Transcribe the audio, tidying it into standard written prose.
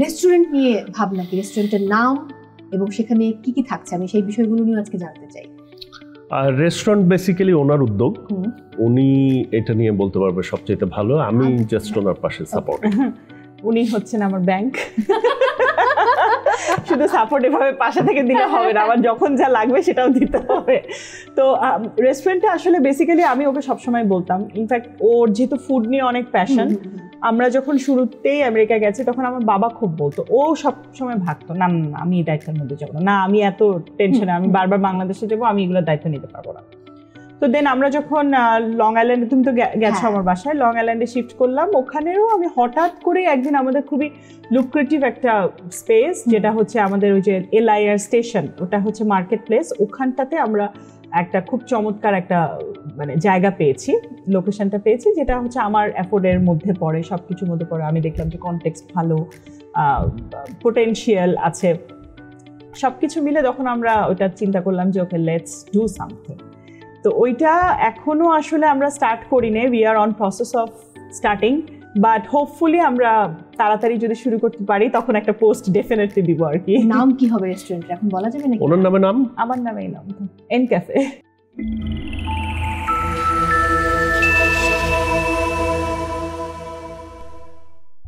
Restaurant নিয়ে ভাবনা কি, রেস্টুরেন্টের নাম এবং সেখানে কি কি থাকছে, আমি সেই বিষয়গুলো নিয়ে আজকে জানতে চাই। রেস্টুরেন্ট বেসিক্যালি ওনার উদ্যোগ, উনি এটা নিয়ে বলতে পারবে সবচেয়ে ভালো, আমি জাস্ট ওনার পাশে সাপোর্ট। উনি হচ্ছেন আমার ব্যাংক, শুধু সাপোর্ট এভাবে পাশে থেকে দিলে হবে না, আমার যখন যা লাগবে সেটাও দিতে হবে। তো রেস্টুরেন্টে আসলে বেসিক্যালি আমি ওকে সবসময় বলতাম, ইনফ্যাক্ট ওর যেহেতু ফুড নিয়ে অনেক প্যাশন, আমরা যখন শুরুতেই আমেরিকা গেছি তখন আমার বাবা খুব বলতো, ও সব সময় ভাবতো না না আমি এই দায়িত্বের মধ্যে যাবো না, আমি এত টেনশনে, আমি বারবার বাংলাদেশে যাবো, আমি এগুলোর দায়িত্ব নিতে পারবো না। তো দেন আমরা যখন লং আইল্যান্ডে, তুমি তো গেছো আমার বাসায়, লং আইল্যান্ডে শিফট করলাম, ওখানেও আমি হঠাৎ করে একদিন আমাদের খুবই লুক্রেটিভ একটা স্পেস, যেটা হচ্ছে আমাদের ওই যে LIR স্টেশন, ওটা হচ্ছে মার্কেট প্লেস, ওখানটাতে আমরা একটা খুব চমৎকার একটা মানে জায়গা পেয়েছি, লোকেশনটা পেয়েছি, যেটা হচ্ছে আমার অ্যাফোর্ডের মধ্যে পড়ে, সব কিছুর মধ্যে পড়ে। আমি দেখলাম যে কনটেক্সট ভালো, পোটেনশিয়াল আছে, সব কিছু মিলে তখন আমরা ওটা চিন্তা করলাম যে ওকে লেটস ডু সামথিং। তো ওইটা এখনো আসলে আমরা স্টার্ট করি নাই, we are on process of starting, but hopefully আমরা তাড়াতাড়ি যদি শুরু করতে পারি তখন একটা পোস্ট ডেফিনেটলি দিব আর কি। নাম কি হবে রেস্টুরেন্টের এখন বলা যাবে নাকি? ওনার নামে নাম, আমার নামেই নাম, এন ক্যাফে।